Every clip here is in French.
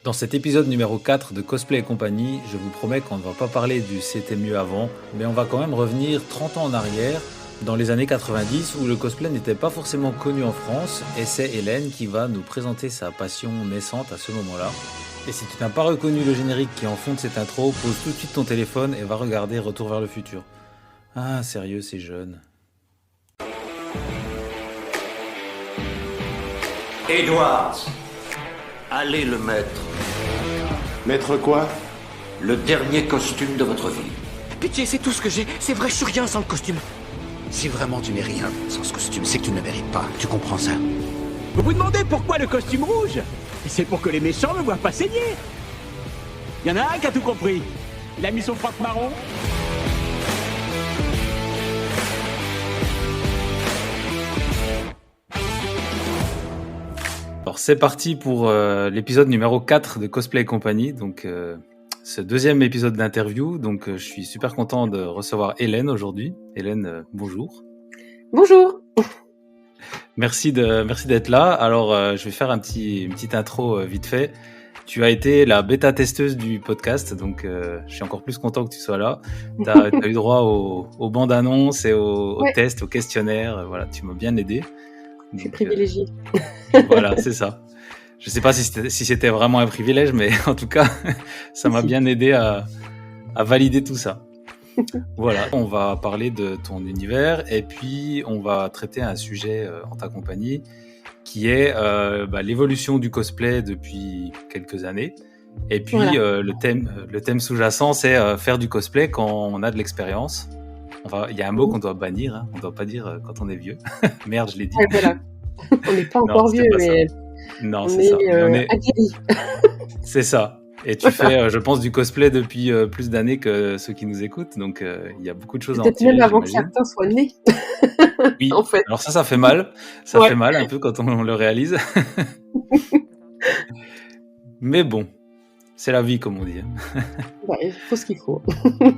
Dans cet épisode numéro 4 de Cosplay et compagnie, je vous promets qu'on ne va pas parler du C'était mieux avant, mais on va quand même revenir 30 ans en arrière, dans les années 90 où le cosplay n'était pas forcément connu en France, et c'est Hélène qui va nous présenter sa passion naissante à ce moment-là. Et si tu n'as pas reconnu le générique qui est en fond de cette intro, pose tout de suite ton téléphone et va regarder Retour vers le futur. Ah, sérieux, c'est jeune. Edwards, allez le mettre. Mettre quoi? Le dernier costume de votre vie. Pitié, c'est tout ce que j'ai. C'est vrai, je suis rien sans le costume. Si vraiment tu n'es rien sans ce costume, c'est que tu ne le mérites pas. Tu comprends ça? Vous vous demandez pourquoi le costume rouge? C'est pour que les méchants ne voient pas saigner. Il y en a un qui a tout compris. Il a mis son froc marron. Alors c'est parti pour l'épisode numéro 4 de Cosplay et compagnie, donc ce deuxième épisode d'interview. Donc je suis super content de recevoir Hélène aujourd'hui. Hélène, bonjour. Bonjour. Merci d'être là. Alors je vais faire une petite intro vite fait. Tu as été la bêta-testeuse du podcast, donc je suis encore plus content que tu sois là. Tu as eu droit aux bandes annonces et aux tests, aux questionnaires. Voilà, tu m'as bien aidé. Je suis privilégiée. Voilà, c'est ça. Je sais pas si c'était vraiment un privilège, mais en tout cas, ça m'a bien aidé à valider tout ça. Voilà, on va parler de ton univers et puis on va traiter un sujet en ta compagnie qui est l'évolution du cosplay depuis quelques années. Et puis voilà. Le thème sous-jacent, c'est faire du cosplay quand on a de l'expérience. Il y a un mot qu'on doit bannir, hein. On ne doit pas dire quand on est vieux. Merde, je l'ai dit. Ouais, voilà. On n'est pas encore vieux, mais non, c'est ça. Aguerri. C'est ça. Et tu fais, je pense, du cosplay depuis plus d'années que ceux qui nous écoutent. Donc, il y a beaucoup de choses à en tirer. Peut-être même avant que certains soient nés. Oui, en fait. Alors ça fait mal. Ça fait mal un peu quand on le réalise. Mais bon. C'est la vie, comme on dit. Ouais, il faut ce qu'il faut.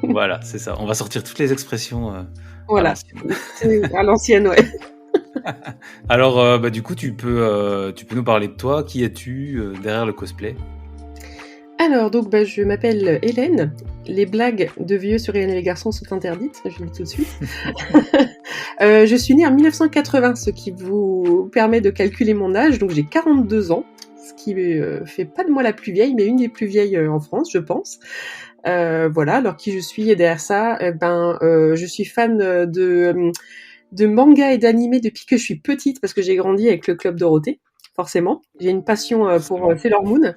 Voilà, c'est ça. On va sortir toutes les expressions voilà. À l'ancienne, ouais. Alors, du coup, tu peux nous parler de toi. Qui es-tu derrière le cosplay? Alors, donc, je m'appelle Hélène. Les blagues de vieux sur Hélène et les garçons sont interdites, je le dis tout de suite. Je suis née en 1980, ce qui vous permet de calculer mon âge. Donc, j'ai 42 ans. Ce qui fait pas de moi la plus vieille, mais une des plus vieilles en France, je pense. Voilà, alors qui je suis, et derrière ça, je suis fan de manga et d'anime depuis que je suis petite, parce que j'ai grandi avec le Club Dorothée, forcément. J'ai une passion pour Sailor Moon,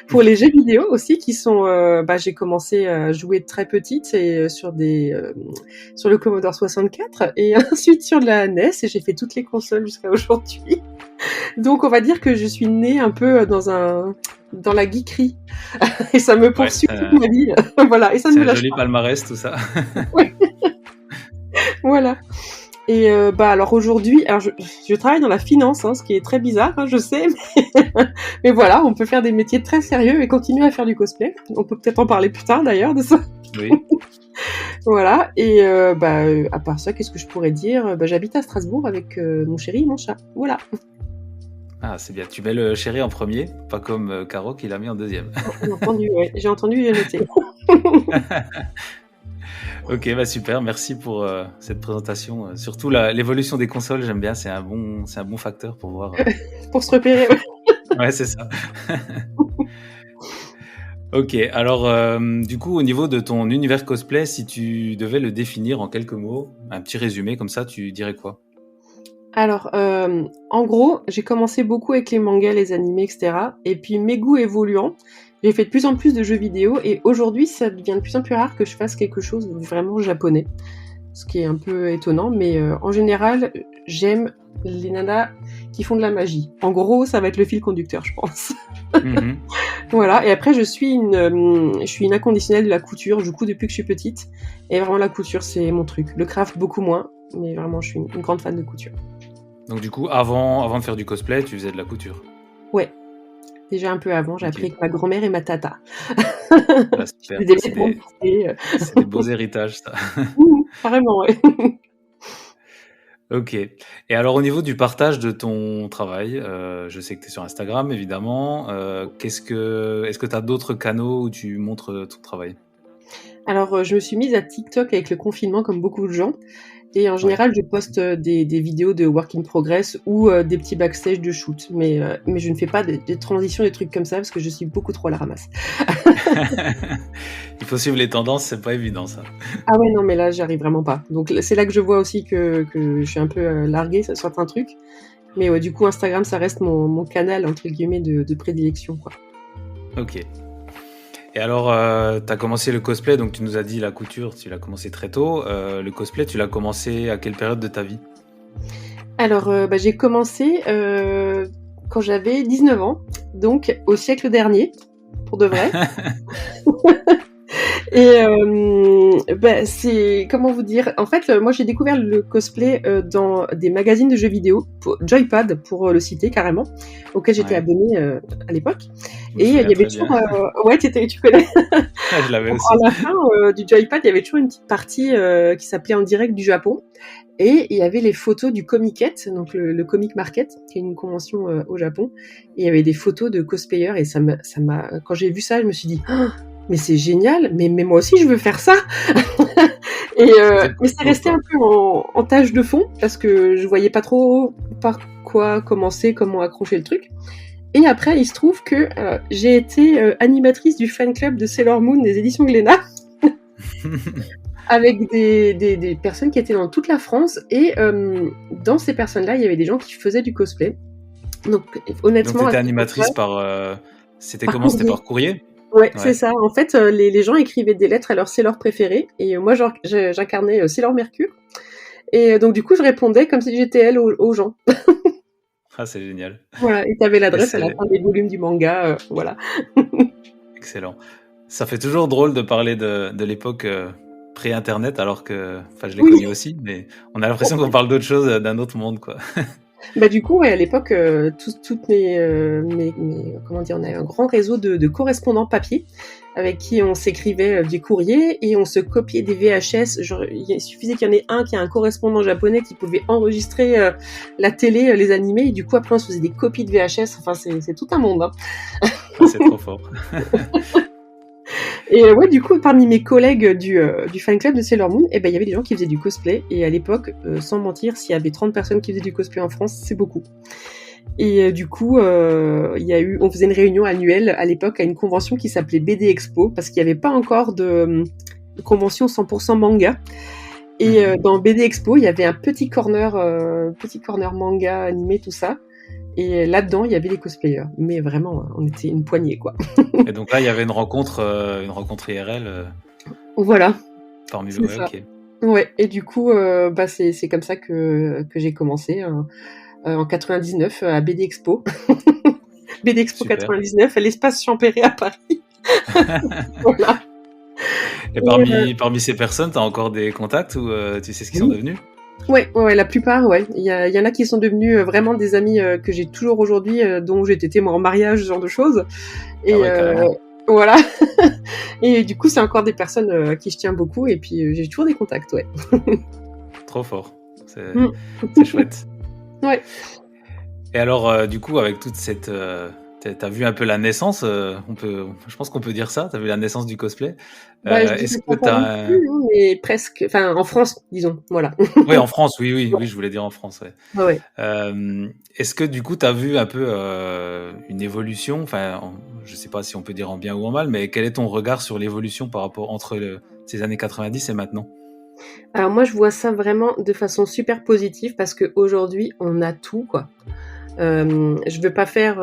pour les jeux vidéo aussi, qui sont... j'ai commencé à jouer très petite et sur le Commodore 64, et ensuite sur la NES, et j'ai fait toutes les consoles jusqu'à aujourd'hui. Donc on va dire que je suis née un peu dans la geekerie et ça me poursuit toute ma vie. Voilà, et ça c'est me lâche un joli pas. Palmarès, tout ça. Ouais. Voilà. Et alors aujourd'hui, je travaille dans la finance, ce qui est très bizarre, je sais, mais voilà, on peut faire des métiers très sérieux et continuer à faire du cosplay. On peut peut-être en parler plus tard d'ailleurs de ça. Oui. Voilà, et à part ça, qu'est-ce que je pourrais dire? J'habite à Strasbourg avec mon chéri et mon chat. Voilà. Ah, c'est bien. Tu mets le chéri en premier, pas comme Caro qui l'a mis en deuxième. J'ai entendu et noté. Ok, super. Merci pour cette présentation. Surtout l'évolution des consoles, j'aime bien. C'est un bon facteur pour voir. Pour se repérer. Ouais, c'est ça. Ok, alors du coup, au niveau de ton univers cosplay, si tu devais le définir en quelques mots, un petit résumé comme ça, tu dirais quoi? Alors, en gros, j'ai commencé beaucoup avec les mangas, les animés, etc. Et puis, mes goûts évoluant, j'ai fait de plus en plus de jeux vidéo. Et aujourd'hui, ça devient de plus en plus rare que je fasse quelque chose de vraiment japonais. Ce qui est un peu étonnant. Mais en général, j'aime les nanas qui font de la magie. En gros, ça va être le fil conducteur, je pense. Mm-hmm. Voilà. Et après, je suis une inconditionnelle de la couture. Du coup, depuis que je suis petite. Et vraiment, la couture, c'est mon truc. Le craft, beaucoup moins. Mais vraiment, je suis une grande fan de couture. Donc du coup, avant de faire du cosplay, tu faisais de la couture? Ouais, déjà un peu avant, j'ai appris avec ma grand-mère et ma tata. Ah, super. C'est des beaux héritages, ça. Carrément, ouais. Ok. Et alors, au niveau du partage de ton travail, je sais que tu es sur Instagram, évidemment. Est-ce que tu as d'autres canaux où tu montres ton travail? Alors, je me suis mise à TikTok avec le confinement, comme beaucoup de gens. Et en Ouais. général, je poste des vidéos de work in progress ou des petits backstage de shoot. Mais je ne fais pas des transitions, des trucs comme ça, parce que je suis beaucoup trop à la ramasse. Il faut suivre les tendances, c'est pas évident ça. Ah ouais, non, mais là, j'y arrive vraiment pas. Donc, c'est là que je vois aussi que je suis un peu larguée sur certains trucs. Mais ouais, du coup, Instagram, ça reste mon canal, entre guillemets, de prédilection, quoi. Ok. Et alors, tu as commencé le cosplay, donc tu nous as dit la couture, tu l'as commencé très tôt. Le cosplay, tu l'as commencé à quelle période de ta vie? Alors, j'ai commencé quand j'avais 19 ans, donc au siècle dernier, pour de vrai. Et c'est, comment vous dire, en fait, moi j'ai découvert le cosplay dans des magazines de jeux vidéo, Joypad pour le citer carrément, auquel j'étais Ouais. abonnée à l'époque. Je me Et il y souviens avait très toujours, bien. ouais, tu connais. Je l'avais aussi. À la fin du Joypad, il y avait toujours une petite partie qui s'appelait En direct du Japon. Et il y avait les photos du Comiket, donc le Comic Market, qui est une convention au Japon. Et il y avait des photos de cosplayers et quand j'ai vu ça, je me suis dit, oh, mais c'est génial, mais moi aussi je veux faire ça. Mais c'est resté un peu en tâche de fond parce que je voyais pas trop par quoi commencer, comment accrocher le truc. Et après, il se trouve que j'ai été animatrice du fan club de Sailor Moon des éditions Glénat. Avec des personnes qui étaient dans toute la France. Et dans ces personnes-là, il y avait des gens qui faisaient du cosplay. Donc, honnêtement... Donc, tu étais animatrice C'était comment? C'était par courrier? Ouais, c'est ça. En fait, les gens écrivaient des lettres à leur Sailor préféré. Et moi, j'incarnais Sailor Mercure. Et donc, du coup, je répondais comme si j'étais elle aux gens. Ah, c'est génial. Voilà. Et t'avais l'adresse à la fin des volumes du manga. Voilà. Excellent. Ça fait toujours drôle de parler de l'époque pré-internet, alors que, enfin, je l'ai connu aussi, mais on a l'impression qu'on parle d'autre chose, d'un autre monde, quoi. Bah du coup, ouais, à l'époque, toutes mes comment dire, on avait un grand réseau de correspondants papier avec qui on s'écrivait des courriers et on se copiait des VHS. Genre, il suffisait qu'il y en ait un qui a un correspondant japonais qui pouvait enregistrer la télé, les animés, et du coup après on se faisait des copies de VHS. Enfin, c'est tout un monde. Hein. C'est trop fort. Et ouais, du coup, parmi mes collègues du fan club de Sailor Moon, il y avait des gens qui faisaient du cosplay. Et à l'époque, sans mentir, s'il y avait 30 personnes qui faisaient du cosplay en France, c'est beaucoup. Et du coup, on faisait une réunion annuelle à l'époque à une convention qui s'appelait BD Expo, parce qu'il n'y avait pas encore de convention 100% manga. Et dans BD Expo, il y avait un petit corner manga, animé, tout ça. Et là-dedans, il y avait des cosplayers. Mais vraiment, on était une poignée, quoi. Et donc là, il y avait une rencontre IRL. Voilà. Parmi eux, ouais, ok. Ouais, et du coup, c'est comme ça que j'ai commencé en 99 à BD Expo. BD Expo Super. 99, à l'espace Champéret à Paris. Voilà. Et parmi ces personnes, tu as encore des contacts ou tu sais ce qu'ils sont devenus? Ouais, la plupart, ouais. Il y en a qui sont devenus vraiment des amis que j'ai toujours aujourd'hui, dont j'ai été témoin en mariage, ce genre de choses. Et voilà. Et du coup, c'est encore des personnes à qui je tiens beaucoup, et puis j'ai toujours des contacts, ouais. Trop fort. C'est chouette. Ouais. Et alors, du coup, avec toute cette... T'as vu un peu la naissance, je pense qu'on peut dire ça, t'as vu la naissance du cosplay. Est-ce que t'as... mais presque, enfin en France, disons, voilà. Oui, en France, oui, je voulais dire en France, ouais. Ouais. Est-ce que du coup t'as vu un peu une évolution, enfin, je sais pas si on peut dire en bien ou en mal, mais quel est ton regard sur l'évolution par rapport entre ces années 90 et maintenant? Alors moi, je vois ça vraiment de façon super positive parce qu'aujourd'hui, on a tout, quoi. Je veux pas faire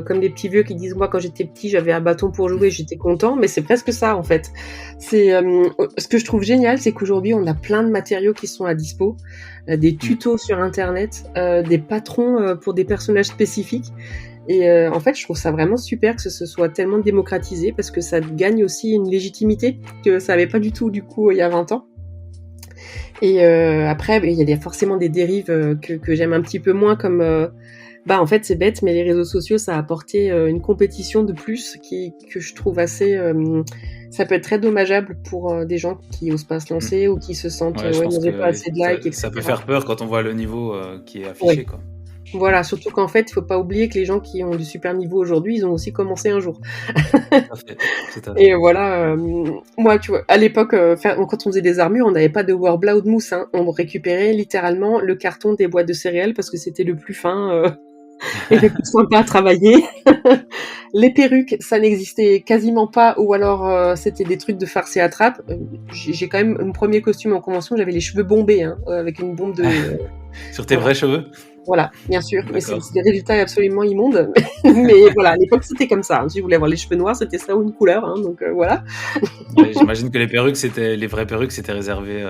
comme des petits vieux qui disent moi quand j'étais petit j'avais un bâton pour jouer, j'étais content, mais c'est presque ça en fait. C'est ce que je trouve génial, c'est qu'aujourd'hui on a plein de matériaux qui sont à dispo, des tutos sur internet, des patrons pour des personnages spécifiques. Et en fait, je trouve ça vraiment super que ce soit tellement démocratisé parce que ça gagne aussi une légitimité que ça avait pas du tout du coup il y a 20 ans. Et après, il y a forcément des dérives que j'aime un petit peu moins, comme Bah, en fait, c'est bête, mais les réseaux sociaux, ça a apporté une compétition de plus que je trouve assez... ça peut être très dommageable pour des gens qui osent pas se lancer ou qui se sentent Ouais, je pense n'avaient que pas assez de likes, ça peut etc. faire peur quand on voit le niveau qui est affiché, Ouais. quoi. Voilà, surtout qu'en fait, il faut pas oublier que les gens qui ont du super niveau aujourd'hui, ils ont aussi commencé un jour. Tout à fait. Tout à fait. Et voilà, moi, tu vois, à l'époque, quand on faisait des armures, on n'avait pas de Warbler ou de mousse. Hein. On récupérait littéralement le carton des boîtes de céréales parce que c'était le plus fin et le plus sympa à travailler. Les perruques, ça n'existait quasiment pas, ou alors c'était des trucs de farce et attrape. J'ai quand même mon premier costume en convention, j'avais les cheveux bombés, hein, avec une bombe de... Sur tes vrais cheveux? Voilà, bien sûr, mais c'est D'accord. des résultats absolument immondes. Mais voilà, à l'époque c'était comme ça. Hein. Si je voulais avoir les cheveux noirs, c'était ça ou une couleur, hein, donc voilà. Ouais, j'imagine que les vraies perruques, c'était réservé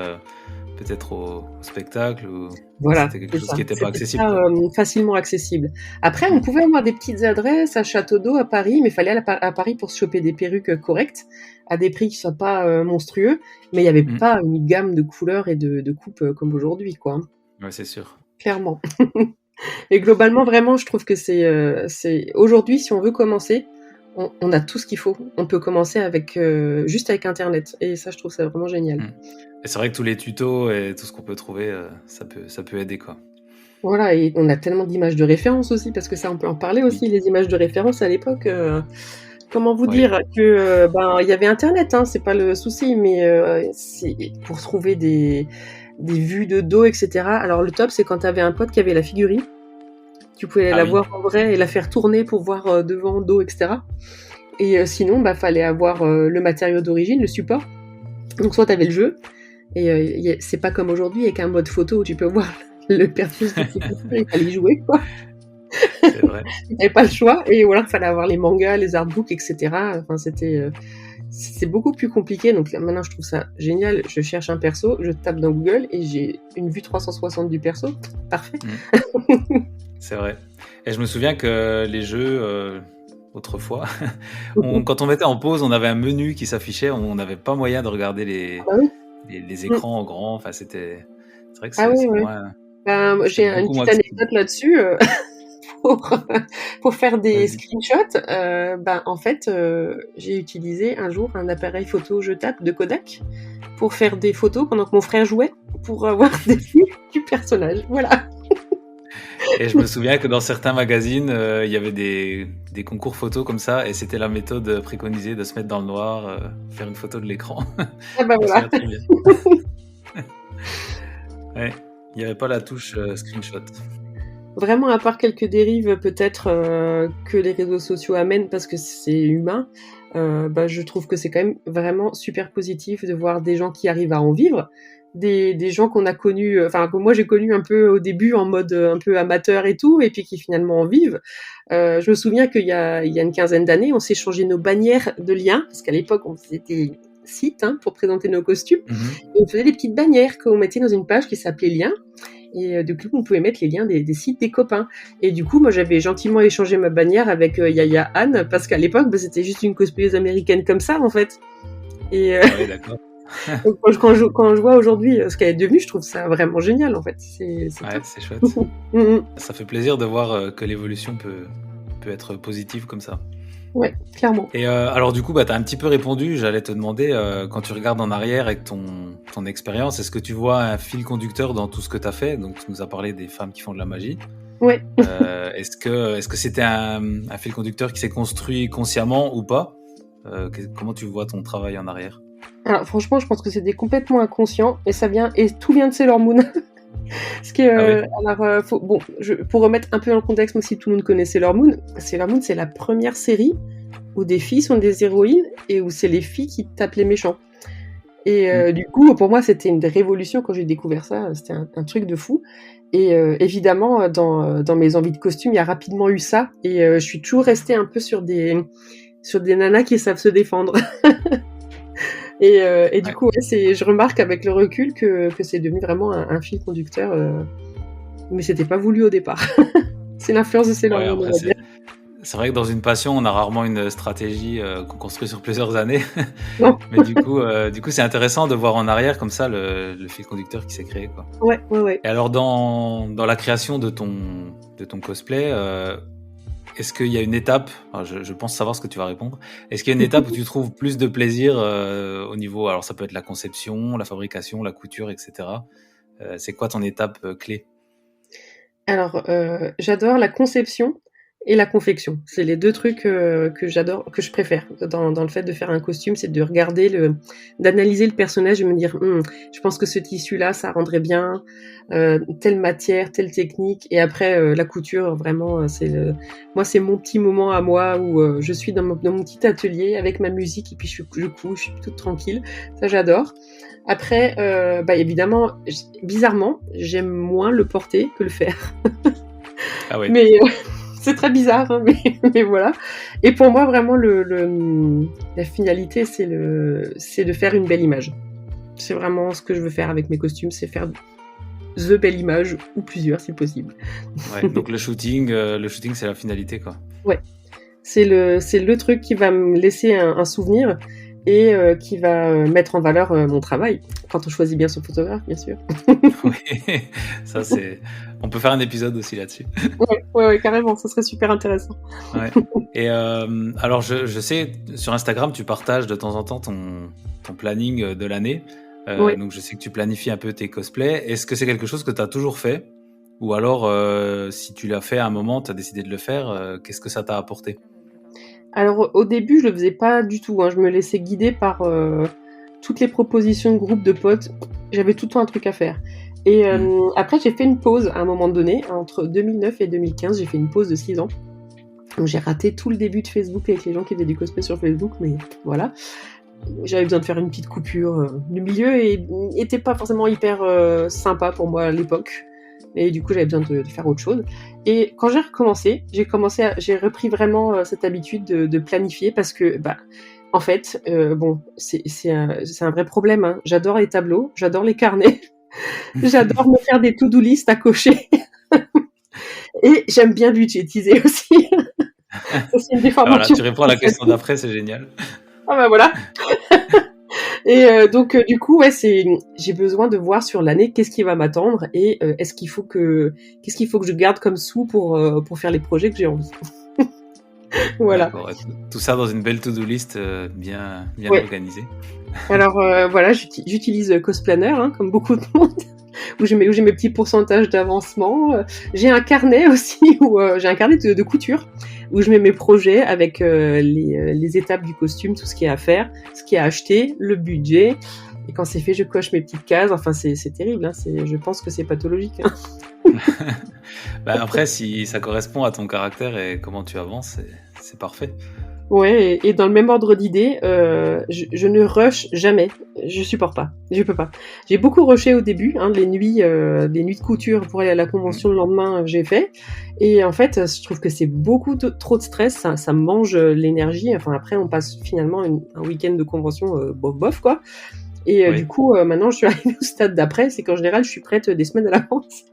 peut-être au spectacle ou Voilà, c'était quelque c'est chose ça. qui n'était pas C'était accessible, pas quoi. facilement accessible. Après, on pouvait avoir des petites adresses à Château d'Eau, à Paris, mais il fallait aller à Paris pour se choper des perruques correctes, à des prix qui soient pas monstrueux, mais il n'y avait Mm. pas une gamme de couleurs et de coupes comme aujourd'hui, quoi. Hein. Ouais, c'est sûr. Clairement. Et globalement, vraiment, je trouve que c'est aujourd'hui, si on veut commencer, on a tout ce qu'il faut. On peut commencer avec juste avec Internet, et ça, je trouve ça vraiment génial. Mm. Et c'est vrai que tous les tutos et tout ce qu'on peut trouver, ça peut aider, quoi. Voilà, et on a tellement d'images de référence aussi, parce que ça, on peut en parler aussi, les images de référence à l'époque. Comment vous Oui. dire que il y avait Internet, hein, c'est pas le souci, mais c'est pour trouver des vues de dos, etc. Alors le top, c'est quand t'avais un pote qui avait la figurine, tu pouvais Ah la oui. voir en vrai et la faire tourner pour voir devant, dos, etc. Et sinon, fallait avoir le matériau d'origine, le support. Donc soit t'avais le jeu, et c'est pas comme aujourd'hui avec un mode photo où tu peux voir le perso de il fallait y jouer, quoi. C'est vrai. T'avais pas le choix, et voilà, il fallait avoir les mangas, les artbooks, etc. Enfin, c'est beaucoup plus compliqué. Donc là, maintenant, je trouve ça génial. Je cherche un perso, je tape dans Google et j'ai une vue 360 du perso. Parfait. C'est vrai. Et je me souviens que les jeux, autrefois, quand on mettait en pause, on avait un menu qui s'affichait, on n'avait pas moyen de regarder Ah oui. les écrans en grand. Enfin, c'est vrai que Ah oui, c'est oui. moins. J'ai C'est une beaucoup moins petite accessible. anecdote là-dessus. Pour, pour faire des Vas-y. screenshots, en fait, j'ai utilisé un jour un appareil photo jetable de Kodak pour faire des photos pendant que mon frère jouait, pour avoir des vues du personnage. Voilà. Et je me souviens que dans certains magazines, il y avait des concours photos comme ça, et c'était la méthode préconisée de se mettre dans le noir, faire une photo de l'écran. Ah bah Je me voilà. souviens très bien. Ouais, il n'y avait pas la touche screenshot. Vraiment, à part quelques dérives peut-être que les réseaux sociaux amènent parce que c'est humain, je trouve que c'est quand même vraiment super positif de voir des gens qui arrivent à en vivre, des gens qu'on a connus, que moi j'ai connus un peu au début en mode un peu amateur et tout, et puis qui finalement en vivent. Je me souviens qu'il y a une quinzaine d'années, on s'est changé nos bannières de liens, parce qu'à l'époque on faisait des sites pour présenter nos costumes, et on faisait des petites bannières qu'on mettait dans une page qui s'appelait Liens. Et du coup, on pouvait mettre les liens des sites des copains. Et du coup, moi, j'avais gentiment échangé ma bannière avec Yaya Anne, parce qu'à l'époque, c'était juste une cosplayeuse américaine comme ça, en fait. Et Ouais, d'accord. donc, quand je vois aujourd'hui ce qu'elle est devenue, je trouve ça vraiment génial, en fait. C'est Ouais, top. c'est chouette. Mhm. Ça fait plaisir de voir que l'évolution peut être positive comme ça. Ouais, clairement. Et alors du coup, tu as un petit peu répondu. J'allais te demander, quand tu regardes en arrière avec ton expérience, est-ce que tu vois un fil conducteur dans tout ce que tu as fait? Donc tu nous as parlé des femmes qui font de la magie. Ouais. Est-ce que c'était un fil conducteur qui s'est construit consciemment ou pas? Comment tu vois ton travail en arrière? Alors, franchement, je pense que c'était complètement inconscient, et tout vient de Sailor Moon. Parce que, Ah oui. pour remettre un peu dans le contexte, même si tout le monde connaît Sailor Moon, c'est la première série où des filles sont des héroïnes et où c'est les filles qui tapent les méchants. Et du coup, pour moi, c'était une révolution quand j'ai découvert ça. C'était un truc de fou. Et évidemment, dans mes envies de costume, il y a rapidement eu ça. Et je suis toujours restée un peu sur des nanas qui savent se défendre. Et du coup, je remarque avec le recul que c'est devenu vraiment un fil conducteur, mais c'était pas voulu au départ. C'est l'influence de Sailor Ouais, Moon, après, on va dire. c'est vrai que dans une passion, on a rarement une stratégie qu'on construit sur plusieurs années. Non. Mais du coup, c'est intéressant de voir en arrière comme ça le fil conducteur qui s'est créé, quoi. Ouais. Et alors dans la création de de ton cosplay, est-ce qu'il y a une étape, je pense savoir ce que tu vas répondre, est-ce qu'il y a une étape où tu trouves plus de plaisir au niveau, alors ça peut être la conception, la fabrication, la couture, etc. C'est quoi ton étape clé? Alors, j'adore la conception et la confection. C'est les deux trucs que j'adore, que je préfère dans le fait de faire un costume, c'est de regarder d'analyser le personnage et me dire, je pense que ce tissu-là, ça rendrait bien, telle matière, telle technique. Et après, la couture, vraiment, moi, c'est mon petit moment à moi où je suis dans mon petit atelier avec ma musique et puis je couds, je suis toute tranquille. Ça, j'adore. Après, évidemment, bizarrement, j'aime moins le porter que le faire. Ah oui. Mais c'est très bizarre, hein, mais voilà. Et pour moi, vraiment, la finalité, c'est de faire une belle image. C'est vraiment ce que je veux faire avec mes costumes, c'est faire the belle image, ou plusieurs, si possible. Ouais, donc le shooting, c'est la finalité, quoi. Ouais. C'est le truc qui va me laisser un souvenir et qui va mettre en valeur mon travail, quand on choisit bien son photographe, bien sûr. Oui, ça c'est... On peut faire un épisode aussi là-dessus. Ouais, carrément, ça serait super intéressant. Ouais. Et alors, je sais, sur Instagram, tu partages de temps en temps ton planning de l'année. Ouais. Donc, je sais que tu planifies un peu tes cosplays. Est-ce que c'est quelque chose que tu as toujours fait? Ou alors, si tu l'as fait à un moment, tu as décidé de le faire, qu'est-ce que ça t'a apporté? Alors, au début, je le faisais pas du tout, hein. Je me laissais guider par toutes les propositions de groupes de potes. J'avais tout le temps un truc à faire. Et après, j'ai fait une pause à un moment donné. Entre 2009 et 2015, j'ai fait une pause de 6 ans. Donc, j'ai raté tout le début de Facebook avec les gens qui faisaient du cosplay sur Facebook, mais voilà. J'avais besoin de faire une petite coupure. Le milieu était pas forcément hyper sympa pour moi à l'époque. Et du coup, j'avais besoin de faire autre chose. Et quand j'ai recommencé, j'ai repris vraiment cette habitude de planifier parce que, en fait, c'est un vrai problème, hein. J'adore les tableaux, j'adore les carnets, j'adore me faire des to-do list à cocher. Et j'aime bien budgétiser aussi. Ça, c'est une déformation. Voilà, tu réponds à la question d'après, c'est génial. Ah voilà. Et donc du coup, ouais, j'ai besoin de voir sur l'année qu'est-ce qui va m'attendre et qu'est-ce qu'il faut que je garde comme sous pour faire les projets que j'ai envie. Voilà. D'accord. Tout ça dans une belle to-do list bien Ouais. organisée. Alors voilà, j'utilise Cosplanner, hein, comme beaucoup de monde, où j'ai mes petits pourcentages d'avancement. J'ai un carnet aussi, où j'ai un carnet de couture, où je mets mes projets avec les étapes du costume, tout ce qu'il y a à faire, ce qu'il y a à acheter, le budget. Et quand c'est fait, je coche mes petites cases. Enfin, c'est terrible, hein. Je pense que c'est pathologique, hein. Après, si ça correspond à ton caractère et comment tu avances, c'est parfait. Ouais, et dans le même ordre d'idée, je ne rush jamais. Je supporte pas. Je peux pas. J'ai beaucoup rushé au début, hein, les nuits de couture pour aller à la convention le lendemain, j'ai fait. Et en fait, je trouve que c'est beaucoup trop de stress. Ça me mange l'énergie. Enfin, après, on passe finalement un week-end de convention bof, quoi. Et Oui. du coup, maintenant, je suis arrivée au stade d'après. C'est qu'en général, je suis prête des semaines à l'avance.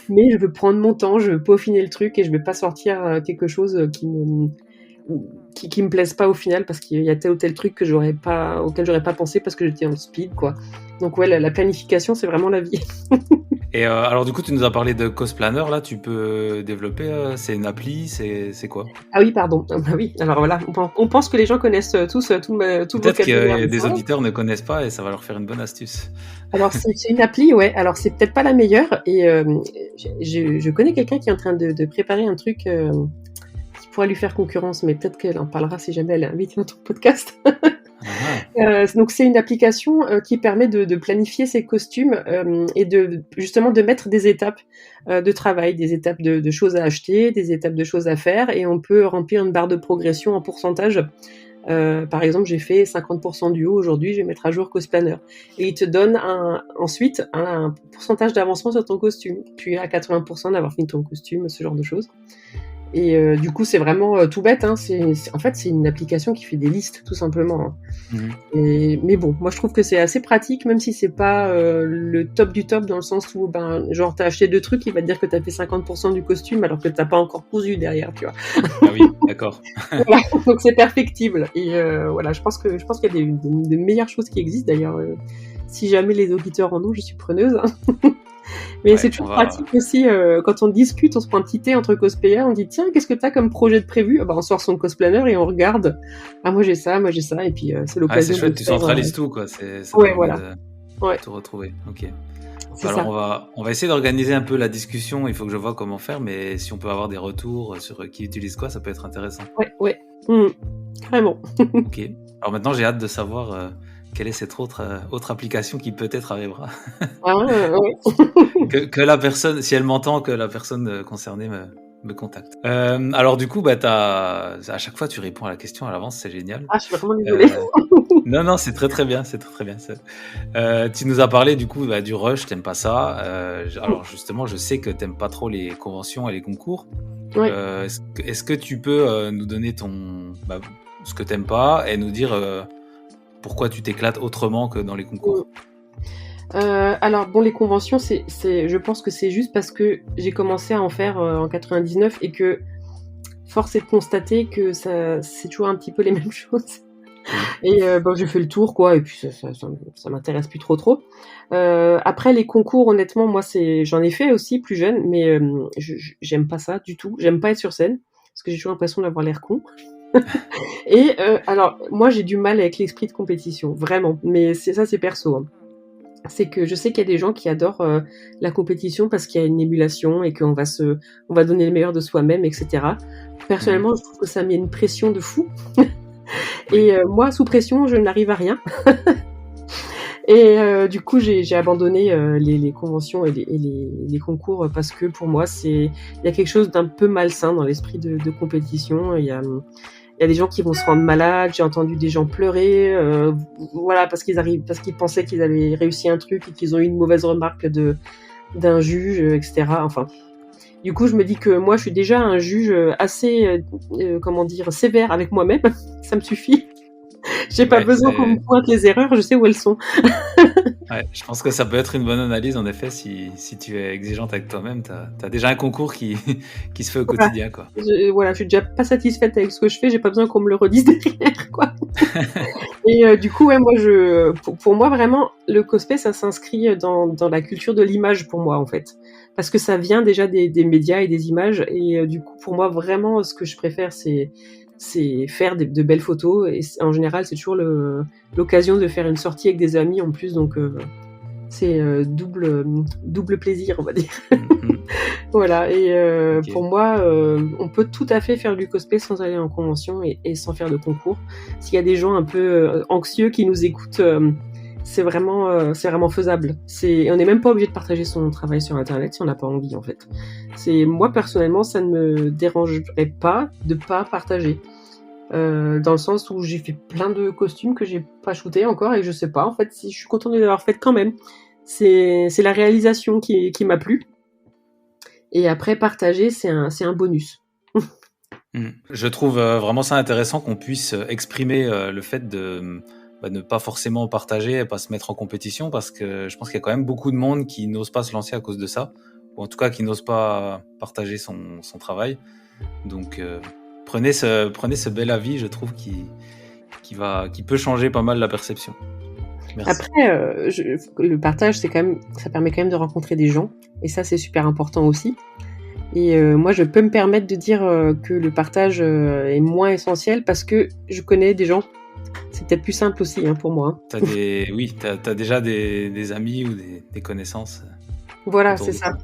Mais je veux prendre mon temps, je veux peaufiner le truc et je vais pas sortir quelque chose qui me plaise pas au final parce qu'il y a tel ou tel truc auquel j'aurais pas pensé parce que j'étais en speed, quoi. Donc ouais, la planification, c'est vraiment la vie. Et alors du coup, tu nous as parlé de Cosplanner, là, tu peux développer, c'est une appli, c'est quoi? Ah oui, pardon. Ah bah oui, alors voilà, on pense que les gens connaissent tous tout le Peut-être vocabulaire. que des auditeurs ne connaissent pas et ça va leur faire une bonne astuce. Alors c'est une appli, ouais. Alors c'est peut-être pas la meilleure et je connais quelqu'un qui est en train de préparer un truc qui pourrait lui faire concurrence, mais peut-être qu'elle en parlera si jamais elle est invitée dans ton podcast. Donc c'est une application qui permet de planifier ses costumes et justement de mettre des étapes de travail, des étapes de choses à acheter, des étapes de choses à faire, et on peut remplir une barre de progression en pourcentage. Par exemple, j'ai fait 50% du haut aujourd'hui, je vais mettre à jour Cosplanner. Et il te donne ensuite un pourcentage d'avancement sur ton costume. Tu es à 80% d'avoir fini ton costume, ce genre de choses. Et du coup, c'est vraiment tout bête, hein. En fait, c'est une application qui fait des listes, tout simplement, hein. Mais bon, moi je trouve que c'est assez pratique, même si c'est pas le top du top, dans le sens où, genre, t'as acheté 2 trucs, il va te dire que t'as fait 50% du costume, alors que t'as pas encore cousu derrière, tu vois. Ah oui, d'accord. Voilà, donc c'est perfectible. Et voilà, je pense qu'il y a des meilleures choses qui existent, d'ailleurs. Si jamais les auditeurs en ont, je suis preneuse, hein. Mais Ouais, c'est toujours pratique aussi, quand on discute, on se prend un petit thé entre cosplayers, on dit tiens, qu'est-ce que t'as comme projet de prévu? Ah bah, on sort son cosplanner et on regarde. Ah moi j'ai ça, et puis c'est Ouais, l'occasion c'est chouette, de tu faire. centralises tout, quoi. Ça Ouais, permet voilà. de Ouais, te retrouver. Ok. c'est Alors ça. on va essayer d'organiser un peu la discussion. Il faut que je vois comment faire, mais si on peut avoir des retours sur qui utilise quoi, ça peut être intéressant. Ouais, ouais. Mmh. Carrément. Ok. Alors maintenant, j'ai hâte de savoir quelle est cette autre application qui peut-être arrivera. Ah, ouais. Que la personne, si elle m'entend, que la personne concernée me contacte. Alors du coup, bah, à chaque fois, tu réponds à la question à l'avance, c'est génial. Ah, je suis vraiment désolée. Non, c'est très bien, c'est très bien. Tu nous as parlé du coup du rush, t'aimes pas ça. Alors justement, je sais que t'aimes pas trop les conventions et les concours. Ouais. Est-ce que tu peux nous donner ce que t'aimes pas et nous dire pourquoi tu t'éclates autrement que dans les concours? Alors bon, les conventions, je pense que c'est juste parce que j'ai commencé à en faire en 99 et que force est de constater que c'est toujours un petit peu les mêmes choses. Et bon, j'ai fait le tour, quoi, et puis ça m'intéresse plus trop. Après les concours, honnêtement, moi j'en ai fait aussi plus jeune, mais j'aime pas ça du tout. J'aime pas être sur scène parce que j'ai toujours l'impression d'avoir l'air con. Et alors moi j'ai du mal avec l'esprit de compétition, vraiment. Mais c'est perso. Hein. C'est que je sais qu'il y a des gens qui adorent la compétition parce qu'il y a une émulation et qu'on va donner le meilleur de soi-même, etc. Personnellement, je trouve que ça met une pression de fou. Et moi, sous pression, je n'arrive à rien. Et du coup, j'ai abandonné les conventions et les concours parce que pour moi, il y a quelque chose d'un peu malsain dans l'esprit de compétition. Il y a des gens qui vont se rendre malades. J'ai entendu des gens pleurer, voilà, parce qu'ils pensaient qu'ils avaient réussi un truc et qu'ils ont eu une mauvaise remarque d'un juge, etc. Enfin, du coup, je me dis que moi, je suis déjà un juge assez, comment dire, sévère avec moi-même. Ça me suffit. J'ai pas besoin qu'on me pointe les erreurs, je sais où elles sont. Ouais, je pense que ça peut être une bonne analyse, en effet, si tu es exigeante avec toi-même. T'as déjà un concours qui se fait au quotidien, quoi. Je suis déjà pas satisfaite avec ce que je fais, j'ai pas besoin qu'on me le redise derrière, quoi. Et du coup, ouais, moi, pour moi, vraiment, le cosplay, ça s'inscrit dans la culture de l'image, pour moi, en fait. Parce que ça vient déjà des médias et des images, et du coup, pour moi, vraiment, ce que je préfère, c'est faire de belles photos, et en général, c'est toujours l'occasion de faire une sortie avec des amis en plus, donc c'est double plaisir, on va dire. Voilà, et okay. Pour moi, on peut tout à fait faire du cosplay sans aller en convention et sans faire de concours. S'il y a des gens un peu anxieux qui nous écoutent, c'est vraiment faisable. On n'est même pas obligé de partager son travail sur Internet si on n'a pas envie, en fait. Moi, personnellement, ça ne me dérangerait pas de pas partager. Dans le sens où j'ai fait plein de costumes que j'ai pas shooté encore et je sais pas, en fait, si je suis contente de les avoir faites quand même. C'est la réalisation qui m'a plu. Et après, partager, c'est un bonus. Je trouve vraiment ça intéressant qu'on puisse exprimer le fait de ne pas forcément partager et pas se mettre en compétition, parce que je pense qu'il y a quand même beaucoup de monde qui n'ose pas se lancer à cause de ça, ou en tout cas qui n'ose pas partager son travail. Donc prenez ce bel avis, je trouve, qui peut changer pas mal la perception. Merci. Après, le partage, ça permet quand même de rencontrer des gens, et ça, c'est super important aussi. Et moi, je peux me permettre de dire que le partage est moins essentiel parce que je connais des gens. C'est peut-être plus simple aussi, hein, pour moi. T'as déjà des amis ou des connaissances. Voilà, c'est ça.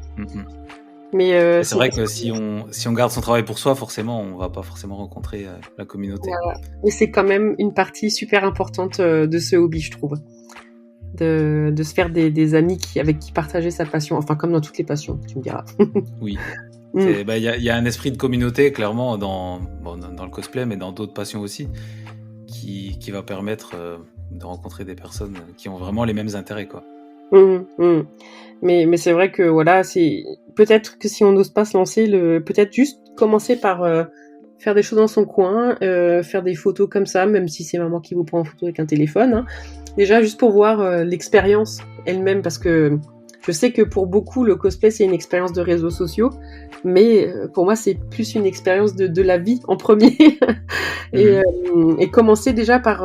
Mais c'est vrai que si on garde son travail pour soi, forcément, on va pas forcément rencontrer la communauté. Voilà. Et c'est quand même une partie super importante de ce hobby, je trouve. De se faire des amis avec qui partager sa passion. Enfin, comme dans toutes les passions, tu me diras. Oui. Il y a un esprit de communauté, clairement, dans le cosplay, mais dans d'autres passions aussi, qui va permettre de rencontrer des personnes qui ont vraiment les mêmes intérêts, quoi. Mais c'est vrai que voilà, c'est peut-être que si on n'ose pas se lancer, peut-être juste commencer par faire des choses dans son coin, faire des photos comme ça, même si c'est maman qui vous prend en photo avec un téléphone. Hein. Déjà juste pour voir l'expérience elle-même, parce que Je sais que pour beaucoup, le cosplay, c'est une expérience de réseaux sociaux, mais pour moi, c'est plus une expérience de la vie en premier. Et commencer déjà par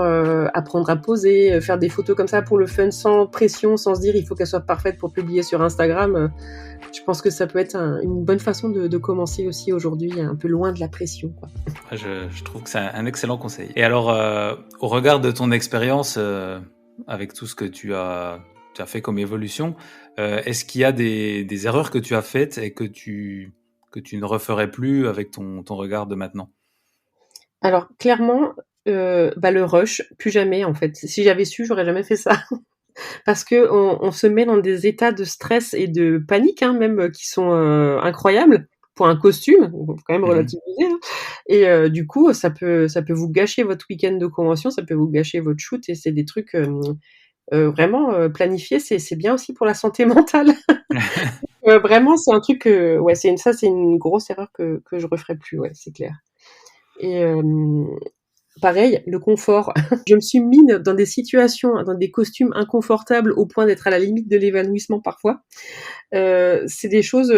apprendre à poser, faire des photos comme ça pour le fun, sans pression, sans se dire il faut qu'elle soit parfaite pour publier sur Instagram. Je pense que ça peut être une bonne façon de commencer aussi aujourd'hui, un peu loin de la pression, quoi. Je trouve que c'est un excellent conseil. Et alors, au regard de ton expérience, avec tout ce que tu as fait comme évolution, est-ce qu'il y a des erreurs que tu as faites et que tu ne referais plus avec ton regard de maintenant? Alors clairement, le rush, plus jamais en fait. Si j'avais su, j'aurais jamais fait ça. Parce que on se met dans des états de stress et de panique, hein, même qui sont incroyables pour un costume. On faut quand même relativiser. Hein. Et du coup, ça peut vous gâcher votre week-end de convention, ça peut vous gâcher votre shoot. Et c'est des trucs vraiment planifiés. C'est bien aussi pour la santé mentale. Vraiment, c'est un truc. Ouais, c'est une grosse erreur que je referai plus. Ouais, c'est clair. Et pareil, le confort. Je me suis mis dans des situations, dans des costumes inconfortables au point d'être à la limite de l'évanouissement parfois. C'est des choses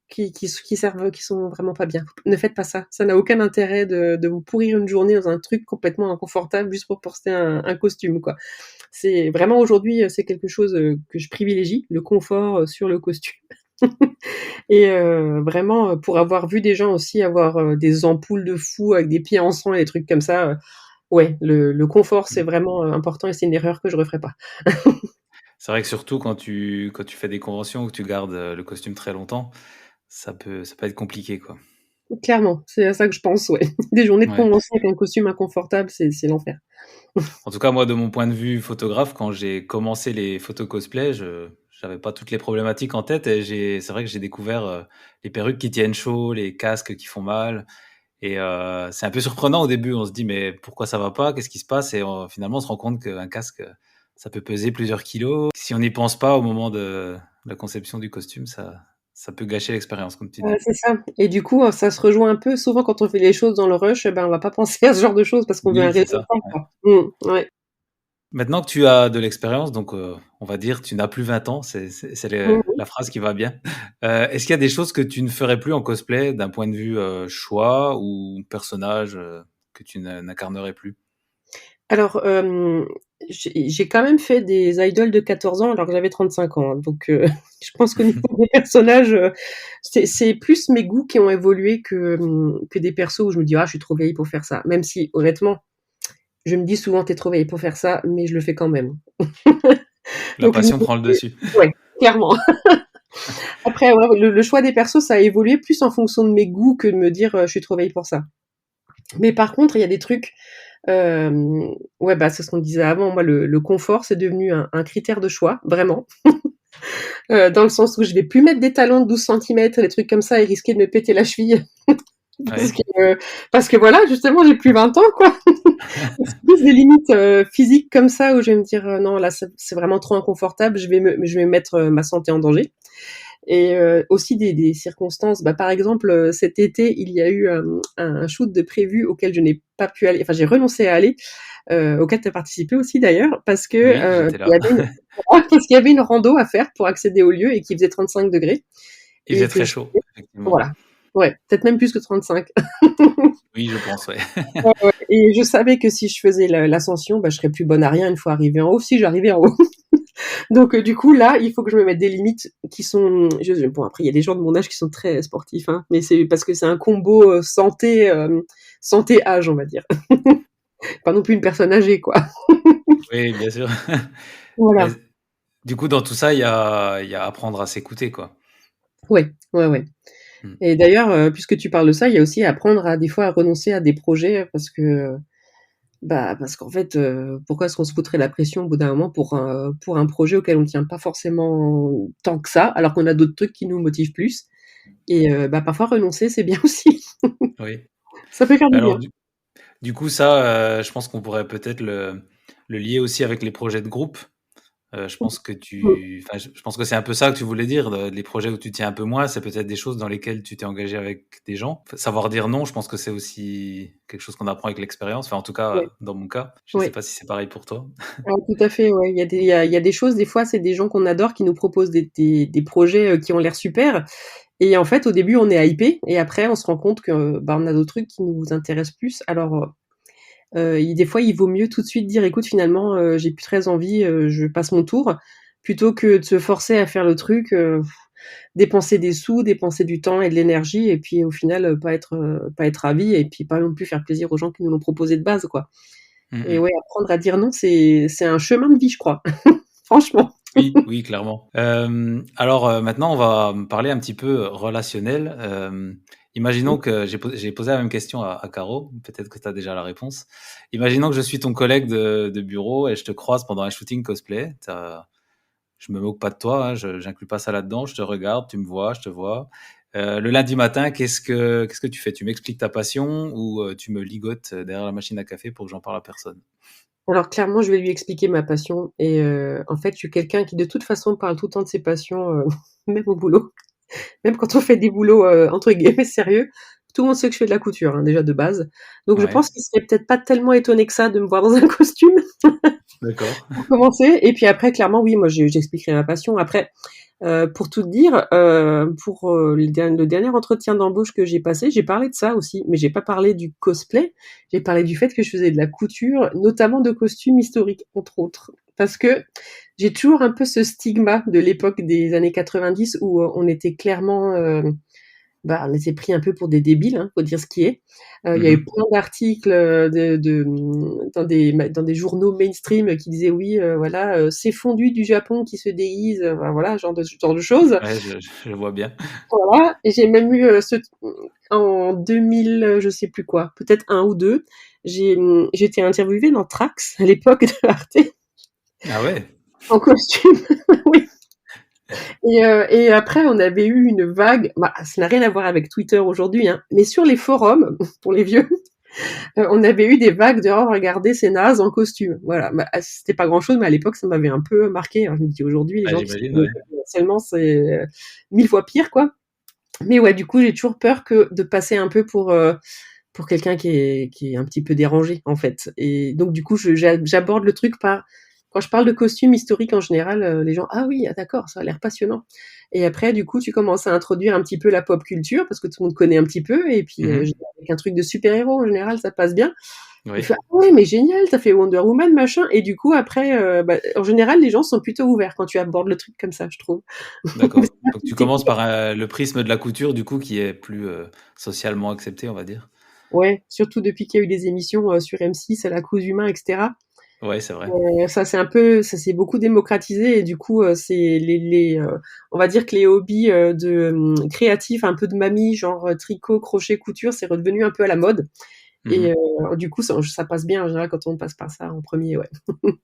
qui servent, qui sont vraiment pas bien. Ne faites pas ça. Ça n'a aucun intérêt de vous pourrir une journée dans un truc complètement inconfortable juste pour porter un costume, quoi. C'est vraiment aujourd'hui, c'est quelque chose que je privilégie, le confort sur le costume. Et vraiment, pour avoir vu des gens aussi avoir des ampoules de fou avec des pieds en sang et des trucs comme ça, ouais, le confort, c'est vraiment important et c'est une erreur que je referai pas. C'est vrai que surtout quand tu fais des conventions ou que tu gardes le costume très longtemps, ça peut être compliqué, quoi. Clairement, c'est à ça que je pense, ouais. Des journées de Ouais. convention avec un costume inconfortable, c'est l'enfer. En tout cas, moi, de mon point de vue photographe, quand j'ai commencé les photos cosplay, j'avais pas toutes les problématiques en tête et c'est vrai que j'ai découvert les perruques qui tiennent chaud, les casques qui font mal. Et c'est un peu surprenant au début. On se dit, mais pourquoi ça va pas? Qu'est-ce qui se passe? Et finalement, on se rend compte qu'un casque, ça peut peser plusieurs kilos. Si on n'y pense pas au moment de la conception du costume, ça peut gâcher l'expérience, comme tu dis. C'est ça. Et du coup, ça se rejoint un peu. Souvent, quand on fait les choses dans le rush, on va pas penser à ce genre de choses parce qu'on veut un Oui, c'est résultat, ça. Ouais. quoi. Ouais. Maintenant que tu as de l'expérience, donc on va dire tu n'as plus 20 ans, c'est Mmh. la phrase qui va bien. Est-ce qu'il y a des choses que tu ne ferais plus en cosplay d'un point de vue choix ou personnage que tu n'incarnerais plus? Alors, j'ai quand même fait des idoles de 14 ans alors que j'avais 35 ans, hein, donc je pense qu'au niveau des personnages, c'est plus mes goûts qui ont évolué que des persos où je me dis: «Ah, je suis trop vieille pour faire ça». Même si honnêtement, je me dis souvent: «Tu es trop vieille pour faire ça», mais je le fais quand même. La Donc passion prend le dessus. ouais, clairement. Après, ouais, le choix des persos, ça a évolué plus en fonction de mes goûts que de me dire, «Je suis trop vieille pour ça». Mais par contre, il y a des trucs, ouais, c'est ce qu'on disait avant. Moi, le confort, c'est devenu un critère de choix, vraiment. Dans le sens où je vais plus mettre des talons de 12 centimètres, des trucs comme ça et risquer de me péter la cheville. Ouais. Parce que voilà, justement, j'ai plus 20 ans, quoi. C'est plus des limites physiques comme ça où je vais me dire, non, là, c'est vraiment trop inconfortable, je vais mettre ma santé en danger. Et aussi des circonstances. Par exemple, cet été, il y a eu un shoot de prévu auquel je n'ai pas pu aller. Enfin, j'ai renoncé à aller, auquel tu as participé aussi d'ailleurs, parce que Oui, j'étais là. parce qu'il y avait une rando à faire pour accéder au lieu et qu'il faisait 35 degrés. Il Et faisait que très chaud, effectivement. voilà. Ouais, peut-être même plus que 35. Oui, je pense, ouais. Ouais, ouais. Et je savais que si je faisais l'ascension, je serais plus bonne à rien une fois arrivée en haut, si j'arrivais en haut. Donc du coup là, il faut que je me mette des limites qui sont. Bon, après il y a des gens de mon âge qui sont très sportifs, hein, mais c'est parce que c'est un combo santé âge, on va dire. Pas non plus une personne âgée, quoi. Oui, bien sûr. Voilà. Mais, du coup, dans tout ça, il y a apprendre à s'écouter, quoi. Ouais. Mm. Et d'ailleurs, puisque tu parles de ça, il y a aussi apprendre à des fois à renoncer à des projets parce que parce qu'en fait, pourquoi est-ce qu'on se foutrait la pression au bout d'un moment pour un projet auquel on ne tient pas forcément tant que ça, alors qu'on a d'autres trucs qui nous motivent plus. Et parfois renoncer, c'est bien aussi. Oui. Ça peut faire du Alors, bien. du coup, ça, je pense qu'on pourrait peut-être le lier aussi avec les projets de groupe. Je pense que je pense que c'est un peu ça que tu voulais dire. Les projets où tu tiens un peu moins, c'est peut-être des choses dans lesquelles tu t'es engagé avec des gens. Savoir dire non, je pense que c'est aussi quelque chose qu'on apprend avec l'expérience. Enfin, en tout cas, Ouais, dans mon cas, je sais ouais. pas si c'est pareil pour toi. Tout à fait, ouais. Il y a des choses, des fois, c'est des gens qu'on adore qui nous proposent des projets qui ont l'air super. Et en fait, au début, on est hypé, et après, on se rend compte que on a d'autres trucs qui nous intéressent plus. Alors, des fois, il vaut mieux tout de suite dire, écoute, finalement, j'ai plus très envie, je passe mon tour, plutôt que de se forcer à faire le truc, dépenser des sous, dépenser du temps et de l'énergie, et puis au final, pas être ravi, et puis pas non plus faire plaisir aux gens qui nous l'ont proposé de base, quoi. Et Mhm. ouais, apprendre à dire non, c'est un chemin de vie, je crois. Franchement. Oui, oui, clairement. Alors maintenant, on va parler un petit peu relationnel. Imaginons que j'ai posé la même question à Caro. Peut-être que tu as déjà la réponse. Imaginons que je suis ton collègue de bureau et je te croise pendant un shooting cosplay. Je me moque pas de toi, hein, j'inclus pas ça là-dedans. Je te regarde, tu me vois, je te vois. Le lundi matin, qu'est-ce que tu fais? Tu m'expliques ta passion ou tu me ligotes derrière la machine à café pour que j'en parle à personne? Alors clairement, je vais lui expliquer ma passion, et en fait, je suis quelqu'un qui de toute façon parle tout le temps de ses passions, même au boulot. Même quand on fait des boulots, entre guillemets «sérieux», tout le monde sait que je fais de la couture, hein, déjà de base. Donc je Ouais, pense qu'il serait peut-être pas tellement étonné que ça de me voir dans un costume, d'accord. pour commencer. Et puis après, clairement, oui, moi j'expliquerai ma passion. Après, pour tout te dire, pour, le dernier entretien d'embauche que j'ai passé, j'ai parlé de ça aussi, mais j'ai pas parlé du cosplay. J'ai parlé du fait que je faisais de la couture, notamment de costumes historiques, entre autres. Parce que j'ai toujours un peu ce stigma de l'époque des années 90 où, on était clairement, on était pris un peu pour des débiles, hein, faut dire ce qui est. Il y a eu Mhm. plein d'articles, dans des journaux mainstream qui disaient oui, voilà, c'est fondu du Japon qui se déguise, enfin, voilà, genre de choses. Ouais, je vois bien. Voilà. Et j'ai même eu en 2000, je sais plus quoi, peut-être un ou deux, j'ai été interviewée dans Trax à l'époque de Arte Ah ouais? en costume. Oui. Et après, on avait eu une vague, ça n'a rien à voir avec Twitter aujourd'hui, hein, mais sur les forums, pour les vieux, on avait eu des vagues de «Oh, regardez, c'est naze en costume». Voilà, c'était pas grand-chose, mais à l'époque, ça m'avait un peu marqué. Alors, je me dis aujourd'hui, les Ouais, gens qui sont j'imagine, ouais. seulement, c'est 1000 fois pire, quoi. Mais ouais, du coup, j'ai toujours peur que de passer un peu pour quelqu'un qui est un petit peu dérangé, en fait. Et donc, du coup, j'aborde le truc par, quand je parle de costumes historiques en général, les gens, ah oui, ah d'accord, ça a l'air passionnant. Et après, du coup, tu commences à introduire un petit peu la pop culture parce que tout le monde connaît un petit peu. Et puis, Mhm. avec un truc de super-héros, en général, ça passe bien. Il Oui, fait, ah ouais, mais génial, t'as fait Wonder Woman, machin. Et du coup, après, en général, les gens sont plutôt ouverts quand tu abordes le truc comme ça, je trouve. Mais d'accord. Donc tu commences par le prisme de la couture, du coup, qui est plus socialement accepté, on va dire. ouais, surtout depuis qu'il y a eu des émissions sur M6, à la cause humain, etc. Ouais, c'est vrai. Ça s'est beaucoup démocratisé, et du coup, c'est on va dire que les hobbies créatifs, un peu de mamie, genre tricot, crochet, couture, c'est redevenu un peu à la mode. Et Mhm. du coup, ça passe bien en général quand on passe par ça en premier, ouais.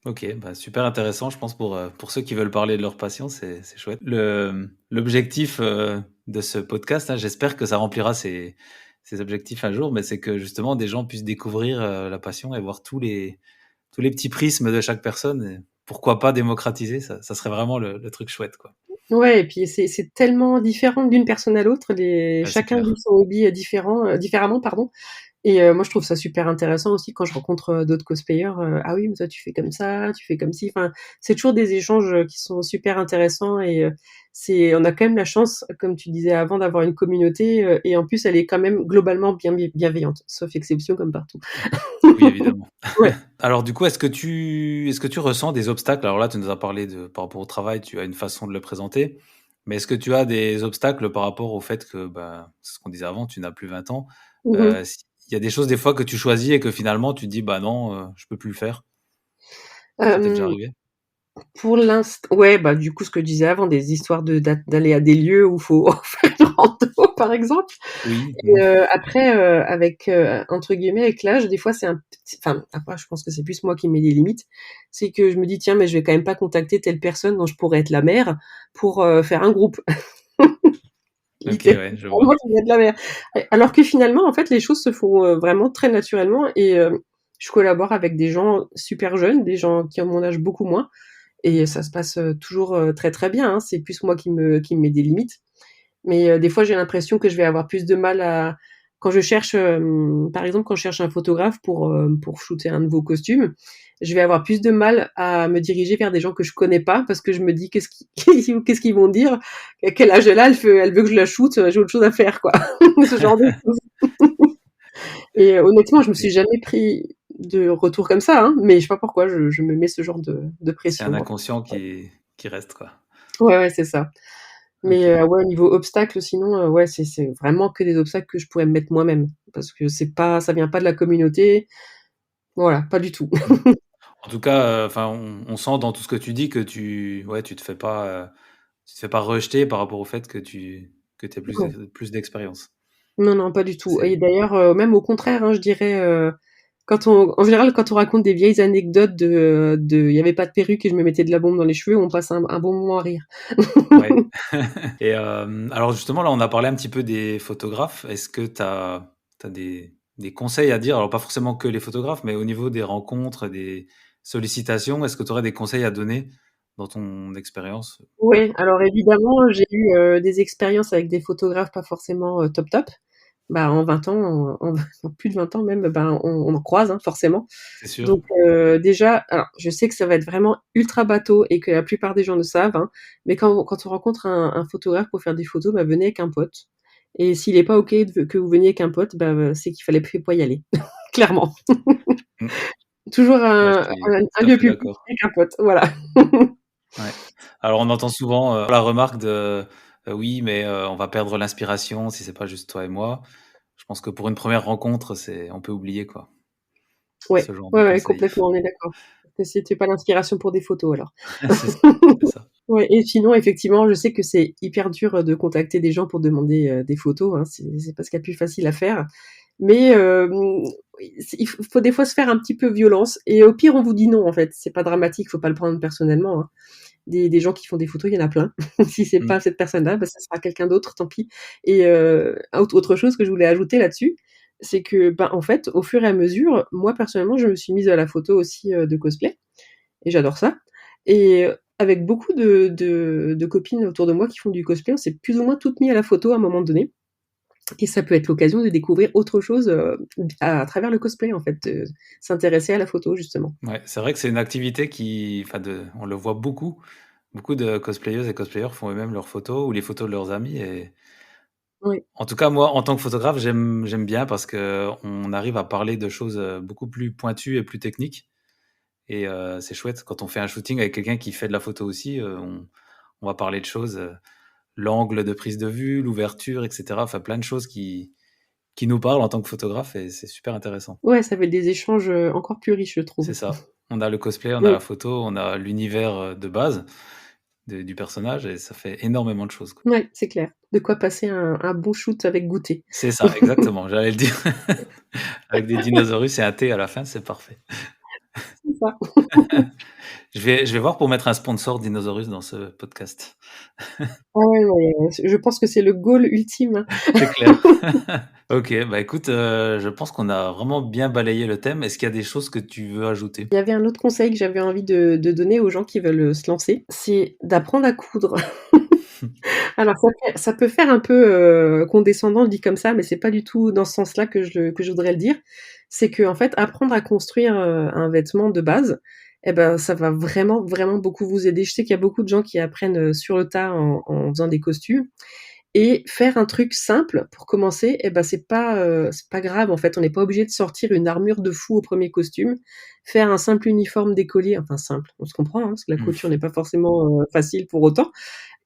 Ok, bah super intéressant, je pense, pour ceux qui veulent parler de leur passion, c'est chouette. L'objectif de ce podcast, hein, j'espère que ça remplira ses objectifs un jour, mais c'est que justement des gens puissent découvrir la passion et voir tous les petits prismes de chaque personne. Et pourquoi pas démocratiser, ça serait vraiment le truc chouette, quoi. Ouais, et puis c'est tellement différent d'une personne à l'autre, Ouais, c'est chacun vit clair. son hobby différemment, pardon. Et moi, je trouve ça super intéressant aussi quand je rencontre d'autres cosplayers. Ah oui, mais toi, tu fais comme ça, tu fais comme ci. Enfin, c'est toujours des échanges qui sont super intéressants. Et on a quand même la chance, comme tu disais avant, d'avoir une communauté. Et en plus, elle est quand même globalement bien bienveillante, sauf exception comme partout. Oui, évidemment. Ouais. Alors du coup, est-ce que tu ressens des obstacles? Alors là, tu nous as parlé par rapport au travail, tu as une façon de le présenter, mais est-ce que tu as des obstacles par rapport au fait que, bah, c'est ce qu'on disait avant, tu n'as plus 20 ans. Mhm. Il y a des choses des fois que tu choisis et que finalement tu te dis: «Bah non, je peux plus le faire». Ça t'est déjà Euh, arrivé? Pour l'instant, ouais, du coup, ce que je disais avant, des histoires d'aller à des lieux où faut faire une rando, par exemple. Oui. Et après, avec entre guillemets, avec l'âge, des fois, c'est un petit, enfin, après, je pense que c'est plus moi qui mets des limites. C'est que je me dis, tiens, mais je vais quand même pas contacter telle personne dont je pourrais être la mère pour faire un groupe. OK, Littéralement, ouais, je vois. je vais être la mère. Alors que finalement, en fait, les choses se font vraiment très naturellement, et je collabore avec des gens super jeunes, des gens qui ont mon âge beaucoup moins. et ça se passe toujours très très bien, hein. C'est plus moi qui me mets des limites. Mais des fois, j'ai l'impression que je vais avoir plus de mal à quand je cherche, par exemple, quand je cherche un photographe pour shooter un nouveau costume, je vais avoir plus de mal à me diriger vers des gens que je connais pas parce que je me dis qu'est-ce qu'ils vont dire? À quel âge elle veut que je la shoote, j'ai autre chose à faire, quoi. Ce genre de choses. Et honnêtement, je me suis jamais pris de retour comme ça, hein, mais je sais pas pourquoi je me mets ce genre de C'est un pression. inconscient qui reste, quoi. Ouais, c'est ça. Mais Ok. ouais, au niveau obstacles, sinon, ouais, c'est vraiment que des obstacles que je pourrais me mettre moi-même. Parce que ça vient pas de la communauté. Voilà, pas du tout. Mm. En tout cas, enfin, on sent dans tout ce que tu dis que ouais, tu te fais pas rejeter par rapport au fait que t'aies Non, plus d'expérience. non, non, pas du tout. Et C'est, d'ailleurs, même au contraire, hein, je dirais, en général, quand on raconte des vieilles anecdotes il y avait pas de perruque et je me mettais de la bombe dans les cheveux, on passe un bon moment à rire. ouais. Et alors justement, là, on a parlé un petit peu des photographes. Est-ce que tu as des conseils à dire? Alors pas forcément que les photographes, mais au niveau des rencontres, des sollicitations, est-ce que tu aurais des conseils à donner dans ton expérience? Ouais, alors évidemment, j'ai eu des expériences avec des photographes pas forcément top top. Bah, en 20 ans, en plus de 20 ans même, ben, on en croise, hein, forcément. C'est sûr. Donc déjà, alors je sais que ça va être vraiment ultra bateau et que la plupart des gens le savent, hein, mais quand on rencontre un photographe pour faire des photos, bah, venez avec un pote. Et s'il est pas OK que vous veniez avec un pote, bah, c'est qu'il fallait pas y aller, clairement. Mm. Toujours Ouais, un tout à lieu fait public d'accord. avec un pote, voilà. Ouais. Alors on entend souvent la remarque de oui, mais on va perdre l'inspiration si c'est pas juste toi et moi. Je pense que pour une première rencontre, on peut oublier quoi, Ouais, ce genre de ouais, ouais, conseil. complètement, on est d'accord. Que c'était pas l'inspiration pour des photos alors. C'est ça, c'est ça. Ouais, et sinon, effectivement, je sais que c'est hyper dur de contacter des gens pour demander des photos, hein, c'est pas ce qu'il y a de plus facile à faire. Mais faut des fois se faire un petit peu violence. Et au pire, on vous dit non, en fait. C'est pas dramatique, faut pas le prendre personnellement, hein. Des gens qui font des photos, il y en a plein. Si c'est Mm. pas cette personne-là, bah, ça sera quelqu'un d'autre, tant pis. Et autre chose que je voulais ajouter là-dessus, c'est que, ben, en fait, au fur et à mesure, moi, personnellement, je me suis mise à la photo aussi de cosplay. Et j'adore ça. Et avec beaucoup de copines autour de moi qui font du cosplay, on s'est plus ou moins toutes mis à la photo à un moment donné. Et ça peut être l'occasion de découvrir autre chose à travers le cosplay, en fait, s'intéresser à la photo, justement. Ouais, c'est vrai que c'est une activité on le voit beaucoup. Beaucoup de cosplayeuses et cosplayeurs font eux-mêmes leurs photos ou les photos de leurs amis. Et Oui, en tout cas, moi, en tant que photographe, j'aime bien parce que on arrive à parler de choses beaucoup plus pointues et plus techniques. Et c'est chouette quand on fait un shooting avec quelqu'un qui fait de la photo aussi. On va parler de choses, l'angle de prise de vue, l'ouverture, etc. Enfin, plein de choses qui nous parlent en tant que photographe et c'est super intéressant. ouais, ça fait des échanges encore plus riches, je C'est trouve. ça. On a le cosplay, on a la Oui, photo, on a l'univers de base du personnage et ça fait énormément de choses, quoi. ouais, c'est clair. De quoi passer un bon shoot avec goûter. C'est ça, exactement, j'allais le dire. Avec des dinosaures et un thé à la fin, c'est parfait. C'est ça. Je vais voir pour mettre un sponsor Dinosaurus dans ce podcast. Ah ouais, ouais, je pense que c'est le goal ultime, hein. C'est clair. Ok, bah écoute, je pense qu'on a vraiment bien balayé le thème. Est-ce qu'il y a des choses que tu veux ajouter? Il y avait un autre conseil que j'avais envie de donner aux gens qui veulent se lancer, c'est d'apprendre à coudre. Alors ça peut faire un peu condescendant dit comme ça, mais c'est pas du tout dans ce sens-là que je voudrais le dire. C'est que en fait, apprendre à construire un vêtement de base, eh ben, ça va vraiment, vraiment beaucoup vous aider. Je sais qu'il y a beaucoup de gens qui apprennent sur le tas en faisant des costumes. Et faire un truc simple pour commencer, eh ben, c'est pas grave en fait. On n'est pas obligé de sortir une armure de fou au premier costume. Faire un simple uniforme d'écolier, enfin simple, on se comprend, hein, parce que la Mmh. couture n'est pas forcément facile pour autant.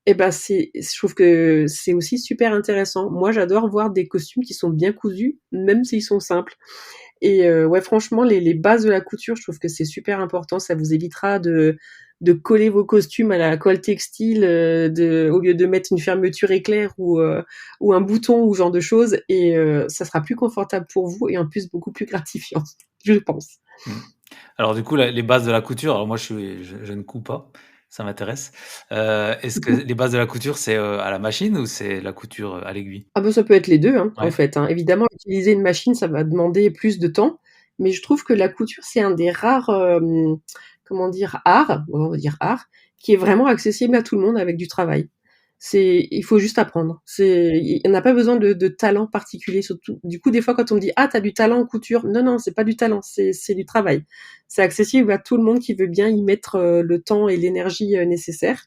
Et ben je trouve que c'est aussi super intéressant. Moi, j'adore voir des costumes qui sont bien cousus, même s'ils sont simples. Et ouais, franchement, les bases de la couture, je trouve que c'est super important. Ça vous évitera de coller vos costumes à la colle textile, au lieu de mettre une fermeture éclair ou un bouton ou ce genre de choses. Et ça sera plus confortable pour vous et en plus beaucoup plus gratifiant, je pense. Mmh. Alors du coup, les bases de la couture, alors moi je ne couds pas, ça m'intéresse. Est-ce que les bases de la couture, c'est à la machine ou c'est la couture à l'aiguille? Ah bah, ça peut être les 2, hein, en Ouais. fait, hein. Évidemment, utiliser une machine, ça va demander plus de temps, mais je trouve que la couture, c'est un des rares, comment dire, art, on va dire art, qui est vraiment accessible à tout le monde avec du travail. Il faut juste apprendre. On n'a pas besoin de talent particulier, surtout. Du coup, des fois, quand on me dit, ah, t'as du talent en couture. Non, non, c'est pas du talent, c'est du travail. C'est accessible à tout le monde qui veut bien y mettre le temps et l'énergie nécessaire.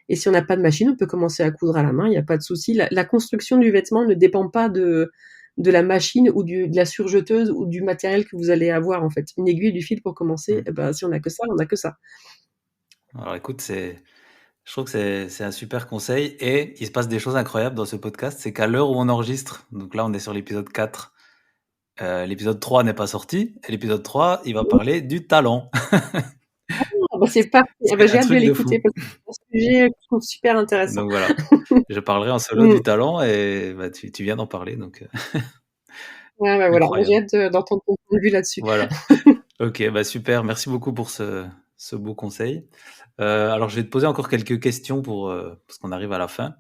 Et si on n'a pas de machine, on peut commencer à coudre à la main, il n'y a pas de souci. La construction du vêtement ne dépend pas de la machine ou de la surjeteuse ou du matériel que vous allez avoir, en fait. Une aiguille, du fil pour commencer, si on n'a que ça, on n'a que ça. Alors écoute, je trouve que c'est un super conseil et il se passe des choses incroyables dans ce podcast. C'est qu'à l'heure où on enregistre, donc là on est sur l'épisode 4, l'épisode 3 n'est pas sorti et l'épisode 3, il va parler du talent. C'est parti. J'ai hâte de l'écouter parce que c'est un sujet que je trouve super intéressant. Donc voilà, je parlerai en solo du talent et tu viens d'en parler. Donc, ouais, voilà, j'ai hâte d'entendre ton point de vue là-dessus. Voilà. Ok, super. Merci beaucoup pour ce beau conseil. Alors, je vais te poser encore quelques questions parce qu'on arrive à la fin.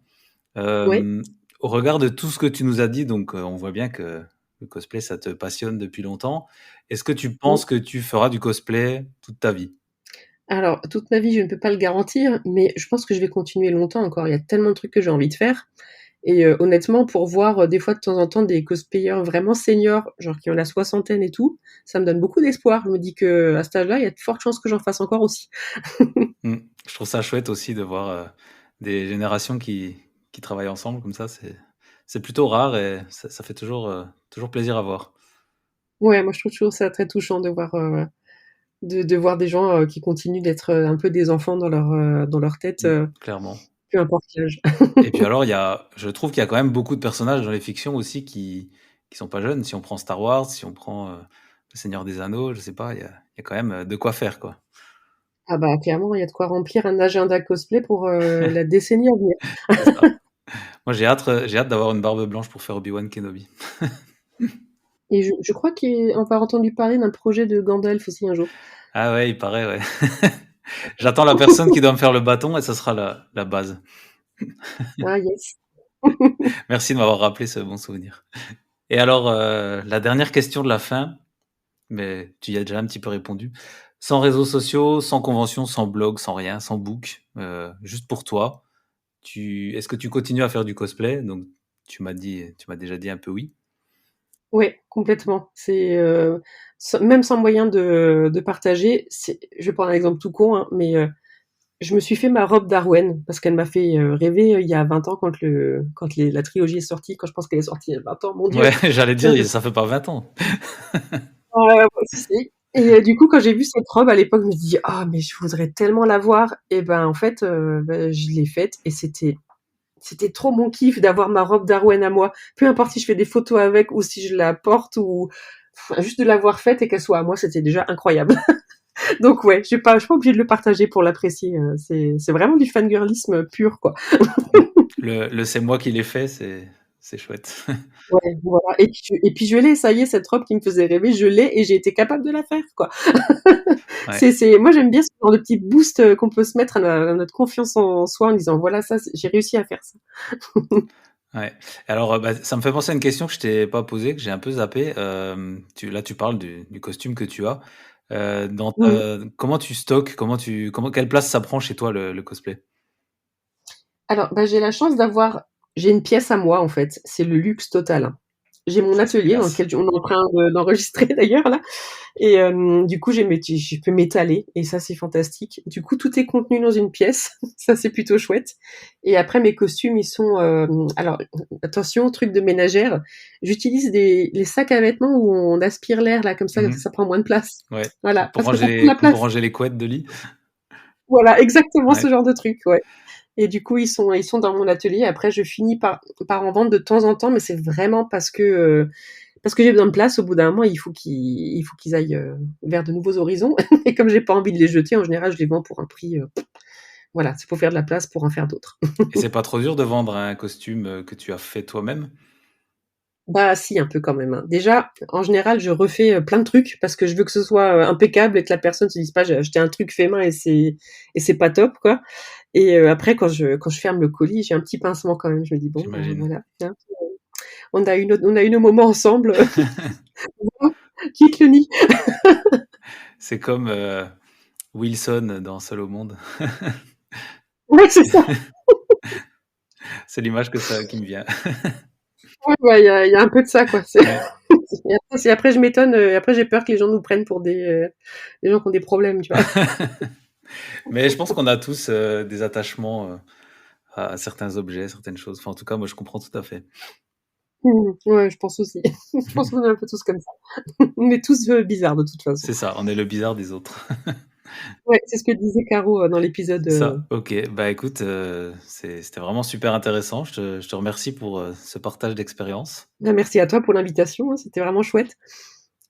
Au regard de tout ce que tu nous as dit, donc on voit bien que le cosplay, ça te passionne depuis longtemps. Est-ce que tu penses que tu feras du cosplay toute ta vie ? Alors, toute ma vie, je ne peux pas le garantir, mais je pense que je vais continuer longtemps encore. Il y a tellement de trucs que j'ai envie de faire. Et honnêtement, pour voir des fois de temps en temps des cosplayers vraiment seniors, genre qui ont la soixantaine et tout, ça me donne beaucoup d'espoir. Je me dis qu'à cet âge-là, il y a de fortes chances que j'en fasse encore aussi. Je trouve ça chouette aussi de voir des générations qui travaillent ensemble comme ça. C'est plutôt rare et ça fait toujours plaisir à voir. Ouais, moi je trouve toujours ça très touchant de voir des gens qui continuent d'être un peu des enfants dans leur tête. Clairement. Peu importe l'âge. Et puis alors, je trouve qu'il y a quand même beaucoup de personnages dans les fictions aussi qui sont pas jeunes. Si on prend Star Wars, si on prend Le Seigneur des Anneaux, je sais pas, il y a quand même de quoi faire, quoi. Ah bah clairement, il y a de quoi remplir un agenda cosplay pour la décennie à venir. Moi, j'ai hâte d'avoir une barbe blanche pour faire Obi-Wan Kenobi. Et je crois qu'on va entendu parler d'un projet de Gandalf aussi un jour. Ah ouais, il paraît, ouais. J'attends la personne qui doit me faire le bâton et ça sera la base. Ah yes. Merci de m'avoir rappelé ce bon souvenir. Et alors, la dernière question de la fin, mais tu y as déjà un petit peu répondu. Sans réseaux sociaux, sans convention, sans blog, sans rien, sans book, juste pour toi, est-ce que tu continues à faire du cosplay ? Donc, tu m'as déjà dit un peu oui. Oui, complètement. C'est même sans moyen de partager. Je vais prendre un exemple tout con, hein, mais je me suis fait ma robe d'Arwen parce qu'elle m'a fait rêver il y a 20 ans quand la trilogie est sortie, quand je pense qu'elle est sortie il y a 20 ans, mon Dieu. Ouais, j'allais dire, ça fait pas 20 ans. Si. Et du coup, quand j'ai vu cette robe à l'époque, je me dis ah mais je voudrais tellement la voir. Et ben en fait, je l'ai faite et c'était trop mon kiff d'avoir ma robe d'Arwen à moi. Peu importe si je fais des photos avec ou si je la porte ou juste de l'avoir faite et qu'elle soit à moi, c'était déjà incroyable. Donc ouais, je suis pas obligée de le partager pour l'apprécier. C'est vraiment du fangirlisme pur, quoi. Le c'est moi qui l'ai fait, c'est chouette. Ouais, voilà. Et puis je l'ai, ça y est, cette robe qui me faisait rêver, je l'ai et j'ai été capable de la faire, quoi. Ouais. Moi j'aime bien ce genre de petit boost qu'on peut se mettre à notre confiance en soi en disant voilà, ça, j'ai réussi à faire ça. Ouais. Alors, ça me fait penser à une question que je t'ai pas posée, que j'ai un peu zappée. Là, tu parles du costume que tu as. Comment tu stockes, quelle place ça prend chez toi le cosplay ? Alors, j'ai la chance j'ai une pièce à moi en fait, c'est le luxe total, hein. J'ai mon atelier dans lequel on est en train d'enregistrer d'ailleurs là, et du coup je peux m'étaler et ça c'est fantastique. Du coup tout est contenu dans une pièce, ça c'est plutôt chouette. Et après mes costumes ils sont alors attention, truc de ménagère, j'utilise les sacs à vêtements où on aspire l'air là comme ça, ça prend moins de place. Ouais. Voilà, pour ranger les couettes de lit. Voilà, exactement, ce genre de truc, ouais. Et du coup, ils sont dans mon atelier. Après, je finis par en vendre de temps en temps, mais c'est vraiment parce que j'ai besoin de place. Au bout d'un moment, il faut qu'ils aillent vers de nouveaux horizons. Et comme j'ai pas envie de les jeter, en général, je les vends pour un prix. Voilà, c'est pour faire de la place pour en faire d'autres. Et c'est pas trop dur de vendre un costume que tu as fait toi-même ? Bah si, un peu quand même, hein. Déjà, en général, je refais plein de trucs parce que je veux que ce soit impeccable et que la personne se dise pas j'ai acheté un truc fait main et c'est pas top, quoi. Et après, quand je ferme le colis, j'ai un petit pincement quand même. Je me dis bon, voilà, hein, on a eu nos moments ensemble. Quitte le nid. C'est comme Wilson dans Seul au monde. Ouais, c'est ça. C'est l'image qui me vient. Ouais, il y a un peu de ça, quoi. Ouais. Après, je m'étonne, après, j'ai peur que les gens nous prennent pour des gens qui ont des problèmes, tu vois. Mais je pense qu'on a tous des attachements à certains objets, certaines choses. Enfin, en tout cas, moi, je comprends tout à fait. Ouais, je pense aussi. Je pense qu'on est un peu tous comme ça. On est tous bizarres, de toute façon. C'est ça, on est le bizarre des autres. Ouais, c'est ce que disait Caro dans l'épisode. Ça, ok. Bah écoute, c'était vraiment super intéressant. Je te remercie pour ce partage d'expérience. Merci à toi pour l'invitation, hein, c'était vraiment chouette.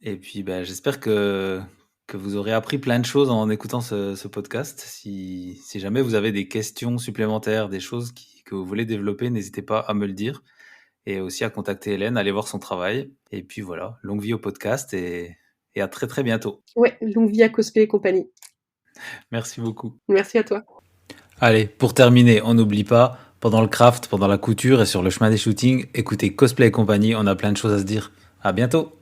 Et puis, bah, j'espère que vous aurez appris plein de choses en écoutant ce podcast. Si jamais vous avez des questions supplémentaires, des choses que vous voulez développer, n'hésitez pas à me le dire. Et aussi à contacter Hélène, allez voir son travail. Et puis voilà, longue vie au podcast et à très très bientôt. Ouais, longue vie à Cosplay et compagnie. Merci beaucoup. Merci à toi. Allez, pour terminer, on n'oublie pas, pendant le craft, pendant la couture et sur le chemin des shootings, écoutez Cosplay et compagnie, on a plein de choses à se dire. À bientôt!